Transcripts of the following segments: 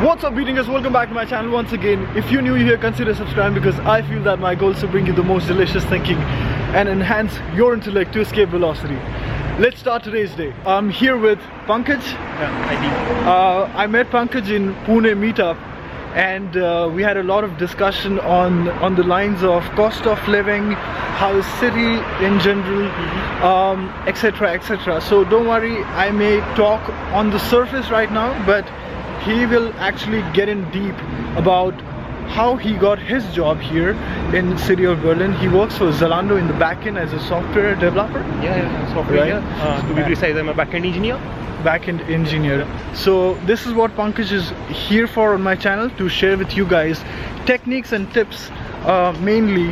What's up, BEATNIKERS? Welcome back to my channel once again. If you're new here, consider subscribing because I feel that my goal is to bring you the most delicious thinking and enhance your intellect to escape velocity. Let's start today's day. I'm here with Pankaj. I met Pankaj in Pune meetup, and we had a lot of discussion on the lines of cost of living, how is city in general, etc, etc. So don't worry, I may talk on the surface right now, but he will actually get in deep about how he got his job here in the city of Berlin. He works for Zalando in the backend as a software developer. Software. Right? To be precise, I'm a backend engineer. Backend engineer. So this is what Pankaj is here for on my channel, to share with you guys techniques and tips. Mainly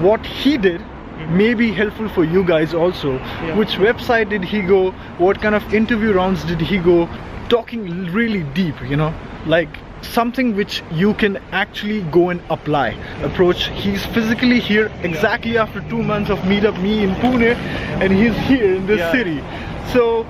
what he did may be helpful for you guys also. Which website did he go, what kind of interview rounds did he go, talking really deep, you know, like something which you can actually go and approach. He's physically here exactly after 2 months of meetup me in Pune, and he's here in this city. So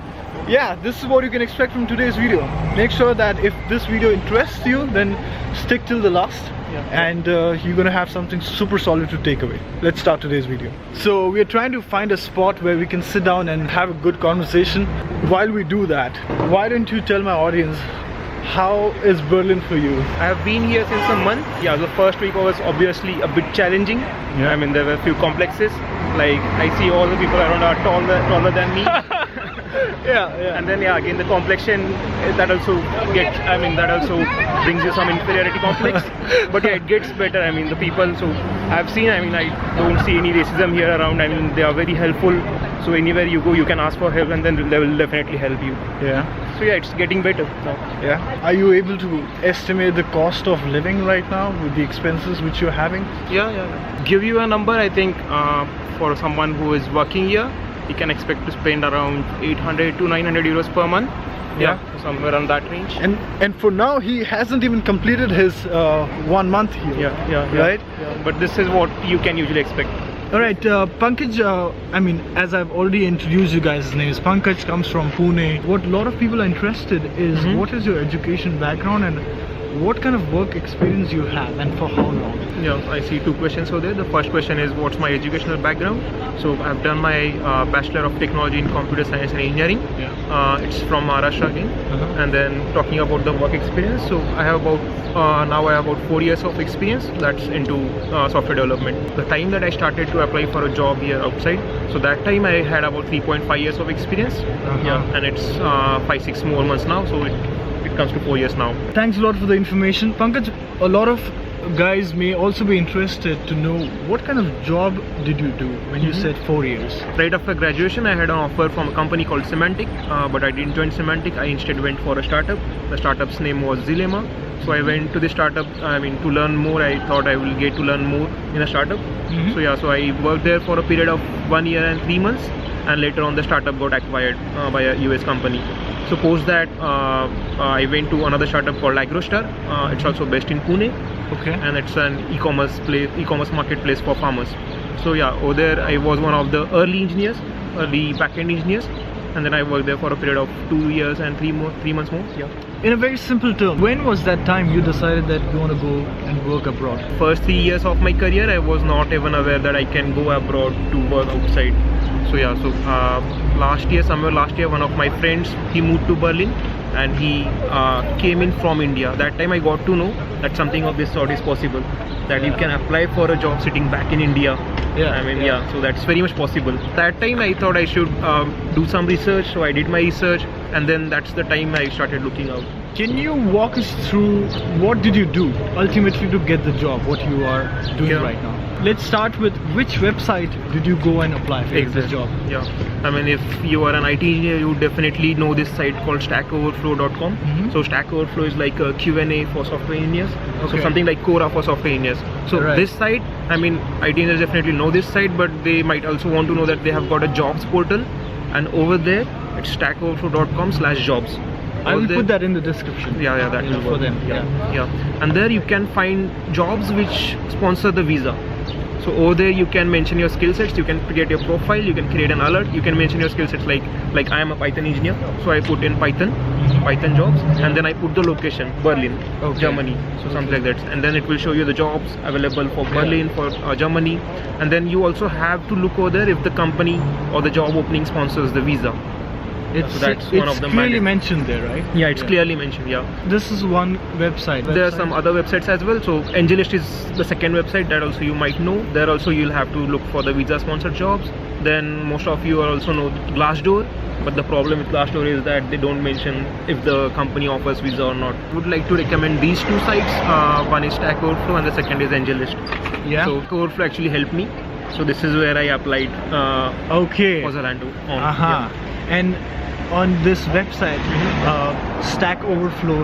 yeah, this is what you can expect from today's video. Make sure that if this video interests you, then stick till the last, and you're gonna have something super solid to take away. Let's start today's video. So we are trying to find a spot where we can sit down and have a good conversation. While we do that, why don't you tell my audience, how is Berlin for you? I have been here since a month. Yeah, the first week was obviously a bit challenging. I mean, there were a few complexes. Like, I see all the people around are taller than me. And then again the complexion, that also brings you some inferiority complex. But yeah, it gets better. I mean, the people, so I've seen, I don't see any racism here around. I mean, they are very helpful. So anywhere you go, you can ask for help, and then they will definitely help you. So yeah, it's getting better now. Are you able to estimate the cost of living right now with the expenses which you're having? Give you a number, I think, for someone who is working here, he can expect to spend around 800 to 900 euros per month. Somewhere around that range. And for now, he hasn't even completed his 1 month here. Right? But this is what you can usually expect. Alright, Pankaj, I mean, as I've already introduced you guys, his name is Pankaj, comes from Pune. What a lot of people are interested is what is your education background and what kind of work experience you have, and for how long? I see two questions over there. The first question is, what's my educational background? So I've done my Bachelor of Technology in Computer Science and Engineering. It's from Maharashtra again. And then talking about the work experience, so I have about now I have about 4 years of experience that's into software development. The time that I started to apply for a job here outside, so that time I had about 3.5 years of experience. And it's 5-6 more months now, so it comes to 4 years now. Thanks a lot for the information, Pankaj. A lot of guys may also be interested to know, what kind of job did you do when you said 4 years? Right after graduation, I had an offer from a company called Semantic, but I didn't join Semantic. I instead went for a startup. The startup's name was Zilema. So I went to the startup, to learn more. I thought I will get to learn more in a startup. So I worked there for a period of 1 year and 3 months, and later on the startup got acquired by a US company. So post that, I went to another startup called Agrostar. It's also based in Pune. And it's an e-commerce marketplace for farmers. So yeah, over there I was one of the early backend engineers, and then I worked there for a period of 2 years and 3 months more. In a very simple term, when was that time you decided that you want to go and work abroad? First 3 years of my career, I was not even aware that I can go abroad to work outside. So somewhere last year, one of my friends, he moved to Berlin, and he came in from India. That time I got to know that something of this sort is possible, that you can apply for a job sitting back in India. So that's very much possible. That time I thought I should do some research, so I did my research, and then that's the time I started looking out. Can you walk us through what did you do ultimately to get the job, what you are doing right now? Let's start with, which website did you go and apply for this job? If you are an IT engineer, you definitely know this site called stackoverflow.com. So Stack Overflow is like a Q&A for software engineers. So something like Quora for software engineers. So this site, IT engineers definitely know this site, but they might also want to know that they have got a jobs portal, and over there it's stackoverflow.com/jobs. I will put that in the description. That will for them. And there you can find jobs which sponsor the visa. So over there you can mention your skill sets, you can create your profile, you can create an alert, you can mention your skill sets like I am a Python engineer, so I put in Python. Python jobs, and then I put the location Berlin, Okay. Germany, so something like that, and then it will show you the jobs available for Berlin, for Germany, and then you also have to look over there if the company or the job opening sponsors the visa. It's, So that's one it's of the clearly mandate. mentioned there, right? Yeah, it's clearly mentioned. Yeah. This is one website. There are some other websites as well. So AngelList is the second website that also you might know. There also you'll have to look for the visa sponsored jobs. Then most of you are also know Glassdoor, but the problem with Glassdoor is that they don't mention if the company offers visa or not. I would like to recommend these two sites. One is Stack Overflow and the second is AngelList. Yeah. So Overflow actually helped me. So this is where I applied Okay. for Zalando. Uh-huh. And on this website, Stack Overflow,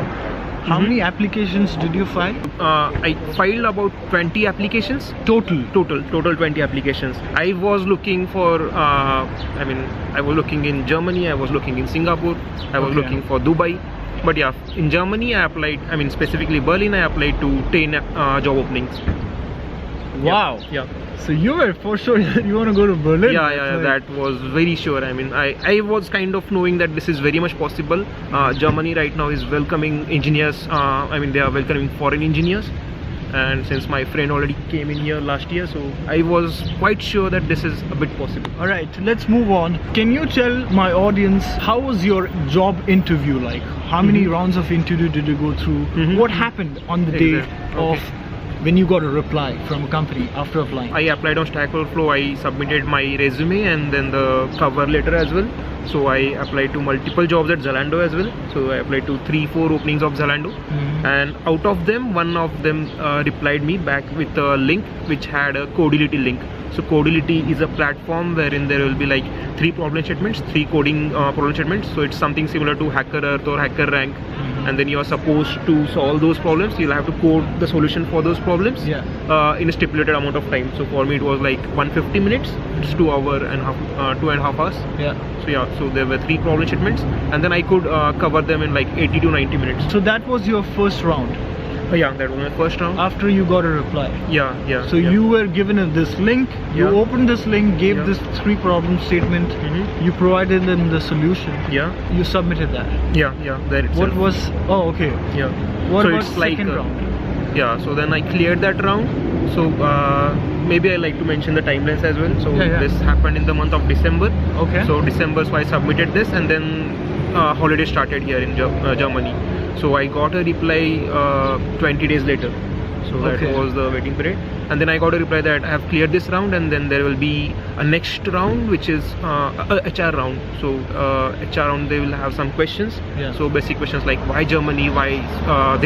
how Mhm. many applications did you file? I filed about 20 applications. Total. Total 20 applications. I was looking for I was looking in Germany, I was looking in Singapore, I was Okay. looking for Dubai, but yeah, in Germany I applied, specifically Berlin, I applied to 10 job openings. Wow. Yeah. So you were for sure you want to go to Berlin? Yeah, that was very sure. I was kind of knowing that this is very much possible. Germany right now is welcoming engineers. They are welcoming foreign engineers. And since my friend already came in here last year, so I was quite sure that this is a bit possible. All right, let's move on. Can you tell my audience how was your job interview like? How many rounds of interview did you go through? Mhm. What happened on the day Exactly. of when you got a reply from a company after applying? I applied on Stack Overflow, I submitted my resume and then the cover letter as well. So I applied to multiple jobs at Zalando as well. So I applied to 3-4 openings of Zalando. Mhm. And out of them, one of them replied me back with a link which had a Codility link. So Codility is a platform wherein there will be like 3 problem statements, 3 coding problem statements. So it's something similar to Hacker Earth or Hacker Rank. And then you are supposed to solve those problems. You'll have to code the solution for those problems in a stipulated amount of time. So for me it was like 150 minutes. It's 2.5 hours. Yeah. So there were 3 problem statements, and then I could cover them in like 80 to 90 minutes. So that was your first round Yeah, that was my first round. after you got a reply. Yeah. So you were given this link, you Yeah. opened this link, gave Yeah. this 3 problem statement, Mhm. you provided them the solution, Yeah, you submitted that. there itself. What was, oh okay, Yeah. what So was it's like, second round? Yeah, so then I cleared that round. So maybe I like to mention the timelines as well. So Yeah. this happened in the month of December. Okay. So December, so I submitted this, and then holiday started here in Germany. So I got a reply 20 days later. So that Okay. was the waiting period, and then I got a reply that I have cleared this round, and then there will be a next round, which is a HR round. So HR round, they will have some questions. Yeah. So basic questions like why Germany, why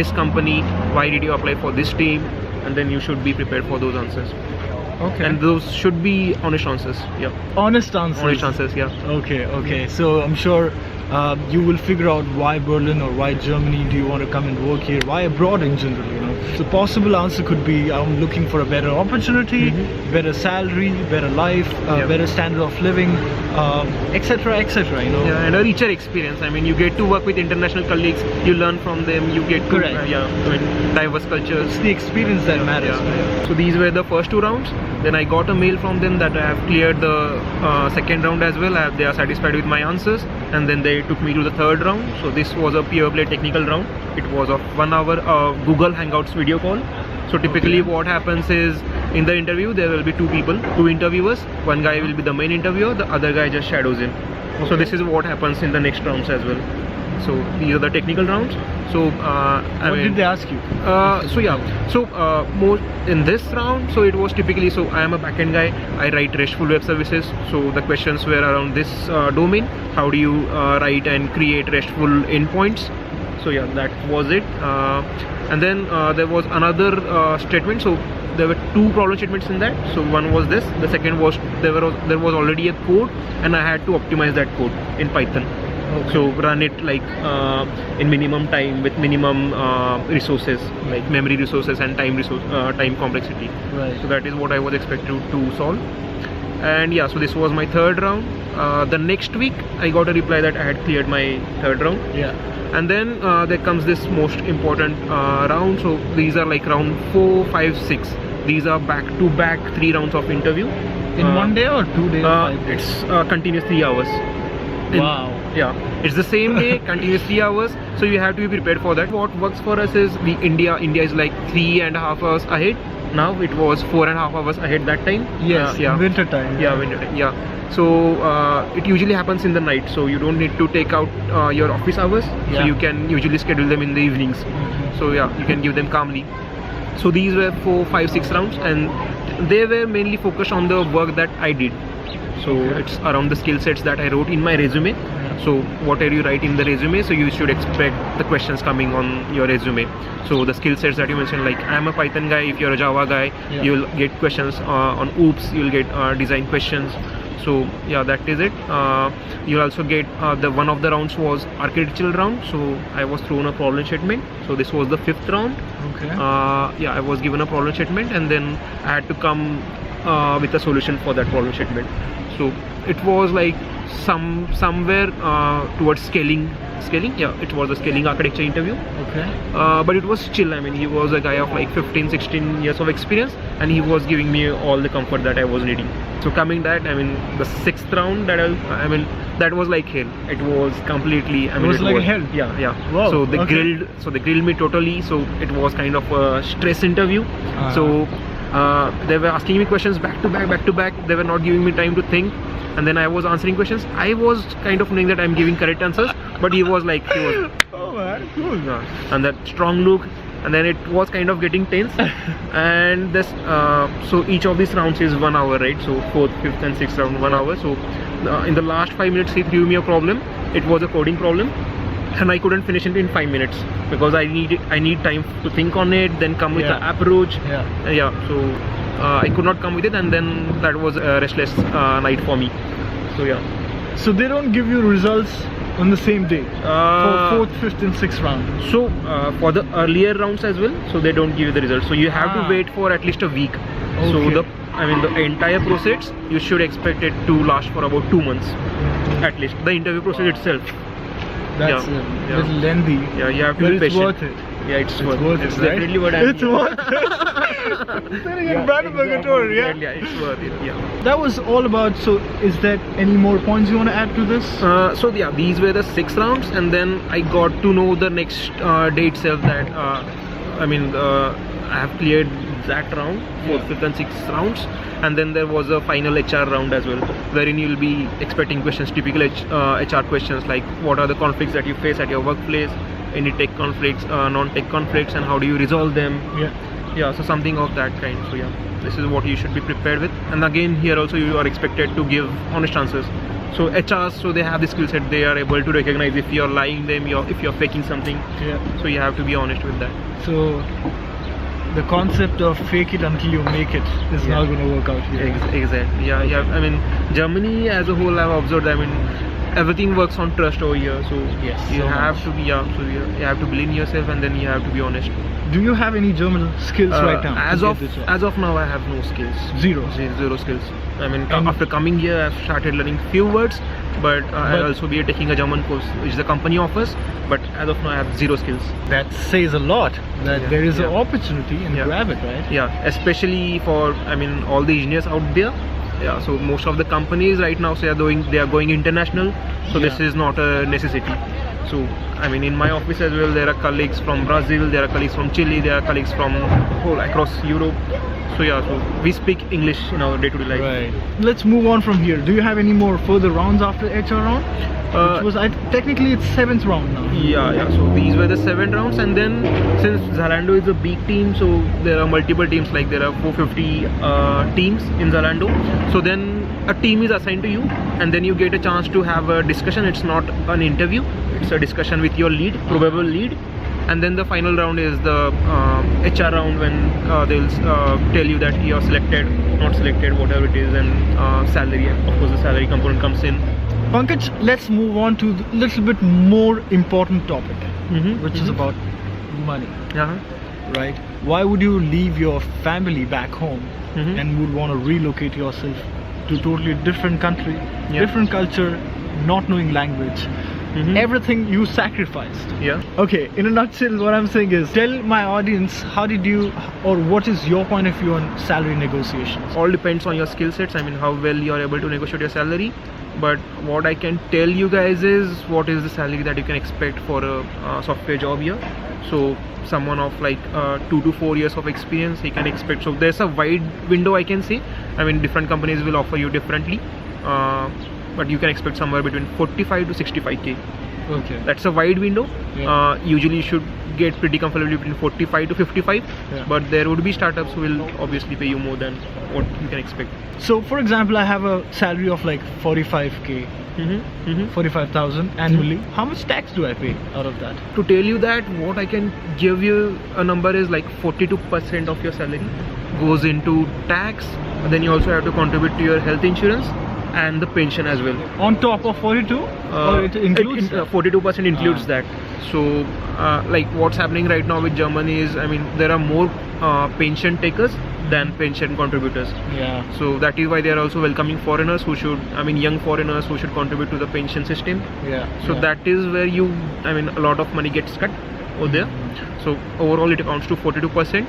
this company, why did you apply for this team, and then you should be prepared for those answers. Okay. And those should be honest answers. Yeah. honest answers. Honest answers. Yeah. Okay. So I'm sure you will figure out why Berlin or why Germany do you want to come and work here, why abroad in general, you know. The possible answer could be I'm looking for a better opportunity, better salary, better life, Yeah. better standard of living, etc, you know. Yeah, and a richer experience. You get to work with international colleagues, you learn from them, you get to Correct. diverse cultures. It's the experience that matters. So these were the first 2 rounds. Then I got a mail from them that I have cleared the second round as well. They are satisfied with my answers, and then they took me to the third round. So this was a pure play technical round. It was of 1 hour Google Hangouts video call. So typically what happens is in the interview there will be 2 people, 2 interviewers. One guy will be the main interviewer, the other guy just shadows him. So this is what happens in the next rounds as well. So these are the technical rounds. So What did they ask you? more in this round, so it was typically, so I am a backend guy, I write RESTful web services. So the questions were around this domain. How do you write and create RESTful endpoints? So yeah, that was it. And then there was another statement. So there were 2 problem statements in that. So one was this, the second was there was already a code, and I had to optimize that code in Python. Okay. So run it like in minimum time with minimum resources, like memory resources and time complexity. Right. So that is what I was expected to solve. And yeah, so this was my third round. The next week I got a reply that I had cleared my third round. Yeah. And then there comes this most important round. So these are like round 4, 5, 6. These are back-to-back 3 rounds of interview. In 1 day or 2 days? 5 days? It's continuous 3 hours. Wow. Yeah, it's the same day, continuous 3 hours, so you have to be prepared for that. What works for us is India is like 3.5 hours ahead. Now it was 4.5 hours ahead that time. Yes, yeah. winter time. Yeah, winter time. Yeah. So it usually happens in the night, so you don't need to take out your office hours. Yeah. So you can usually schedule them in the evenings. So yeah, you can give them calmly. So these were 4, 5, 6 rounds, and they were mainly focused on the work that I did. So it's around the skill sets that I wrote in my resume. So whatever you write in the resume, so you should expect the questions coming on your resume. So the skill sets that you mentioned, like I'm a Python guy, if you're a Java guy, you'll get questions on OOPS, you'll get design questions. So yeah, that is it. You'll also get one of the rounds was architectural round. So I was thrown a problem statement. So this was the 5th round. Okay. Yeah, I was given a problem statement, and then I had to come with a solution for that problem statement. So it was like somewhere towards scaling. Yeah, it was a scaling architecture interview. Okay. But it was chill. I mean, he was a guy of like 15, 16 years of experience, and he was giving me all the comfort that I was needing. So coming that, I mean, the 6th round that was like hell. It was completely. It was like hell. Yeah. Wow. So they grilled me totally. So it was kind of a stress interview. So they were asking me questions back to back. They were not giving me time to think, and then I was answering questions. I was kind of knowing that I'm giving correct answers, but he was oh man, cool. And that strong look, and then it was kind of getting tense. And this so each of these rounds is 1 hour, right? So 4th, 5th and 6th round 1 hour. So in the last 5 minutes he threw me a problem. It was a coding problem, and I couldn't finish it in 5 minutes because I need time to think on it, then come with the approach. So I could not come with it, and then that was a restless night for me. So yeah. So they don't give you results on the same day for 4th, 5th and 6th round. So for the earlier rounds as well, so they don't give you the results. So you have to wait for at least a week. Okay. So the entire process you should expect it to last for about 2 months at least. The interview process itself. That's a little lengthy. Yeah, you have to be patient. It's worth it. Yeah, it's worth it. It's right? definitely what I'm It's worth it. Sitting in Brandenburger Tor, yeah, it's worth it. Yeah. That was all about. So, is there any more points you want to add to this? So yeah, these were the 6 rounds, and then I got to know the next day itself that I have cleared that round, 4th, 5th and 6th rounds, and then there was a final HR round as well, wherein you'll be expecting questions, typical HR questions like what are the conflicts that you face at your workplace, any tech conflicts, non-tech conflicts, and how do you resolve them. Yeah, so something of that kind. So yeah, this is what you should be prepared with. And again, here also you are expected to give honest answers. So HRs, so they have the skill set, they are able to recognize if you're lying them, if you're faking something. So you have to be honest with that. So the concept of fake it until you make it is not going to work out here. Exactly. Yeah. I mean, Germany as a whole, I've observed, I mean, everything works on trust over here. So you have to be, you have to believe in yourself, and then you have to be honest. Do you have any German skills right now? As of now, I have no skills. Zero skills. I mean, after coming here, I've started learning few words, but I'll also be taking a German course, which the company offers. But as of now, I have 0 skills. That says a lot. That there is an opportunity, and grab it, right? Yeah, especially for all the engineers out there. Yeah, so most of the companies right now say they are going international. So this is not a necessity. So in my office as well, there are colleagues from Brazil, there are colleagues from Chile, there are colleagues from across Europe. So so we speak English in our day-to-day life. Right. Let's move on from here. Do you have any more further rounds after HR round? Which was technically it's 7th round now. Yeah. So these were the 7 rounds, and then since Zalando is a big team, so there are multiple teams. Like there are 450 teams in Zalando. So then a team is assigned to you, and then you get a chance to have a discussion. It's not an interview; it's a discussion with your lead, probable lead. And then the final round is the HR round, when they'll tell you that you're selected, not selected, whatever it is, and salary. Of course, the salary component comes in. Pankaj, let's move on to a little bit more important topic, which is about money. Right? Why would you leave your family back home and would want to relocate yourself to a totally different country, different culture, not knowing language? everything you sacrificed. Yeah. Okay, in a nutshell, what I'm saying is, tell my audience, how did you, or what is your point of view on salary negotiations? All depends on your skill sets. I mean, how well you are able to negotiate your salary. But what I can tell you guys is what is the salary that you can expect for a software job here. So someone of like 2 to 4 years of experience, he can expect. So there's a wide window, I can say. I mean, different companies will offer you differently, but you can expect somewhere between 45 to 65k. Okay. That's a wide window. Yeah. Usually you should get pretty comfortably between 45 to 55, but there would be startups who will obviously pay you more than what you can expect. So for example, I have a salary of like 45k, 45,000 annually. How much tax do I pay out of that? To tell you that, what I can give you a number is like 42% of your salary goes into tax. Then you also have to contribute to your health insurance and the pension as well. On top of 42? Or it includes 42% includes that. So like what's happening right now with Germany is, I mean, there are more pension takers than pension contributors. Yeah. So that is why they are also welcoming foreigners who should, I mean, young foreigners who should contribute to the pension system. Yeah. So that is where you, I mean, a lot of money gets cut over there. So overall it amounts to 42%.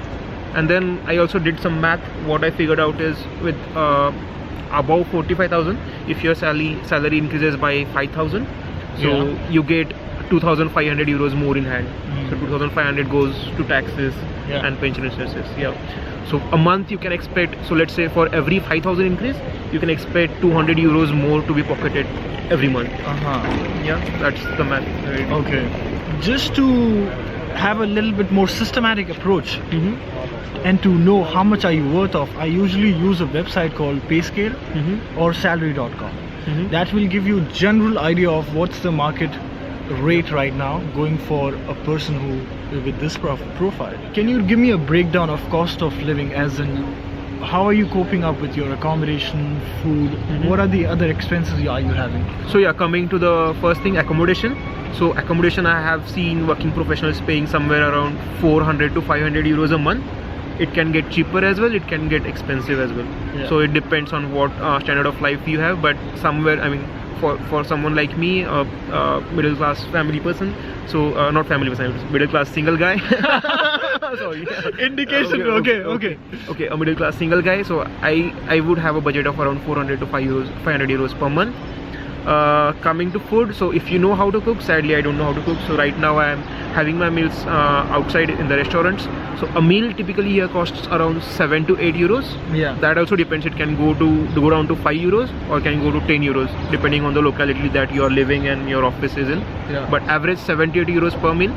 And then I also did some math. What I figured out is with above 45,000, if your salary increases by 5,000, so you get 2,500 euros more in hand. So 2,500 goes to taxes and pension insurances. Yeah. So a month you can expect, so let's say for every 5,000 increase, you can expect 200 euros more to be pocketed every month. Yeah, that's the math. Right? Okay. Just to have a little bit more systematic approach and to know how much are you worth of, I usually use a website called Payscale or salary.com. That will give you general idea of what's the market rate right now going for a person who with this profile. Can you give me a breakdown of cost of living, as in how are you coping up with your accommodation, food, what are the other expenses are you having? So yeah, coming to the first thing, accommodation. So accommodation, I have seen working professionals paying somewhere around 400 to 500 euros a month. It can get cheaper as well, it can get expensive as well. So it depends on what standard of life you have, but somewhere, I mean, for someone like me, a middle class family person, so not family person, middle class single guy. Sorry. Indication. Okay, a middle class single guy. So I would have a budget of around 400 to 500 euros per month. Coming to food, so if you know how to cook, sadly I don't know how to cook, so right now I am having my meals outside in the restaurants. So a meal typically here costs around 7 to 8 euros. That also depends, it can go down to 5 euros or can go to 10 euros depending on the locality that you are living and your office is in. But average 70 to 80 euros per meal.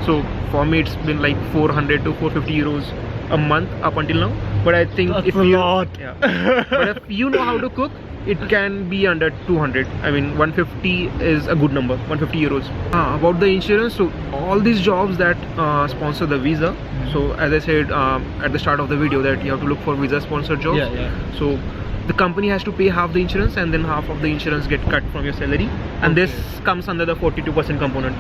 So for me it's been like 400 to 450 euros a month up until now. But I think that's if a you lot. but if you know how to cook, it can be under 200. I mean 150 is a good number, 150 euros. About the insurance, so all these jobs that sponsor the visa, so as I said at the start of the video that you have to look for visa sponsored jobs. So the company has to pay half the insurance and then half of the insurance get cut from your salary, and this comes under the 42% component.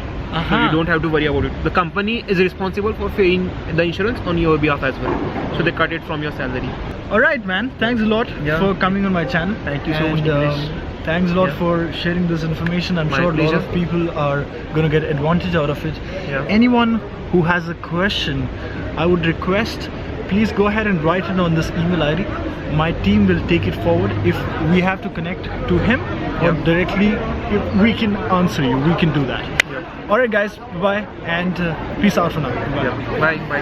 So you don't have to worry about it. The company is responsible for paying the insurance on your behalf as well, so they cut it from your salary. Alright man, thanks a lot for coming on my channel. Thank you so much, Nikhilesh. Thanks a lot for sharing this information. I'm sure a lot of people are going to get advantage out of it. Anyone who has a question, I would request, please go ahead and write it on this email ID. My team will take it forward. If we have to connect to him or directly, if we can answer you, we can do that. Alright guys, bye and peace out for now. Bye. Bye.